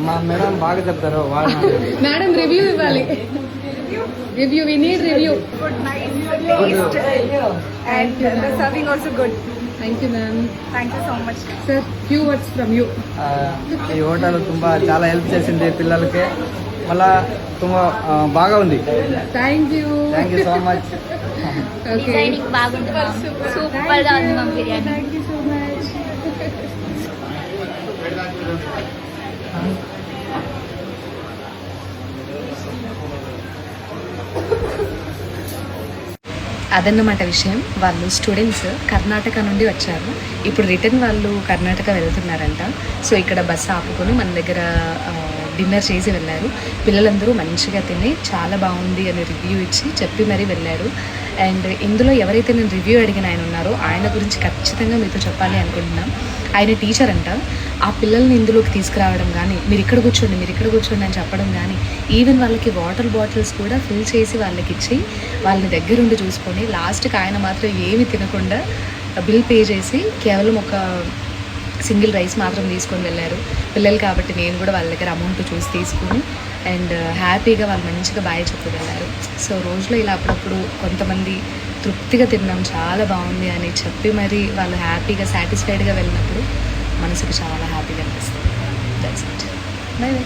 మా మేడం బాగా చెప్తారు మేడం రివ్యూ ఇవ్వాలి. Review, we need review. Good, nice taste, and the serving also good. Thank you ma'am. Thank you so much. Sir, few words from you. ఈ hotel ತುಂಬಾ చాలా help చేసింది పిల్లలకి. మళ్ళా ತುಂಬಾ బాగా ఉంది. Thank you so much. Designing బాగుంది మ్యామ్, సూపర్ గా ఉంది ma'am biryani. Thank you so much. అదన్నమాట విషయం. వాళ్ళు స్టూడెంట్స్ కర్ణాటక నుండి వచ్చారు. ఇప్పుడు రిటర్న్ వాళ్ళు కర్ణాటక వెళ్తున్నారంట. సో ఇక్కడ బస్సు ఆపుకొని మన దగ్గర డిన్నర్ చేసి వెళ్ళారు. పిల్లలందరూ మంచిగా తిని చాలా బాగుంది అని రివ్యూ ఇచ్చి చెప్పి మరీ వెళ్ళారు. అండ్ ఇందులో ఎవరైతే నేను రివ్యూ అడిగిన ఆయన ఉన్నారో ఆయన గురించి ఖచ్చితంగా మీతో చెప్పాలి అనుకుంటున్నాం. ఆయన టీచర్ అంట. ఆ పిల్లల్ని ఇందులోకి తీసుకురావడం కానీ, మీరు ఇక్కడ కూర్చోండి అని చెప్పడం కానీ, ఈవెన్ వాళ్ళకి వాటర్ బాటిల్స్ కూడా ఫిల్ చేసి వాళ్ళకి ఇచ్చి వాళ్ళని దగ్గరుండి చూసుకొని లాస్ట్కి ఆయన మాత్రం ఏమి తినకుండా బిల్ పే చేసి కేవలం ఒక సింగిల్ రైస్ మాత్రం తీసుకొని వెళ్ళారు. పిల్లలు కాబట్టి నేను కూడా వాళ్ళ దగ్గర అమౌంట్ చూసి తీసుకుని అండ్ హ్యాపీగా వాళ్ళు మంచిగా బాయ్ చెప్పి వెళ్ళారు. సో రోజులో ఇలా అప్పుడప్పుడు కొంతమంది తృప్తిగా తిన్నాం, చాలా బాగుంది అని చెప్పి మరి వాళ్ళు హ్యాపీగా సాటిస్ఫైడ్గా వెళ్ళినప్పుడు మనసుకు చాలా హ్యాపీగా అనిపిస్తుంది. That's it. By by.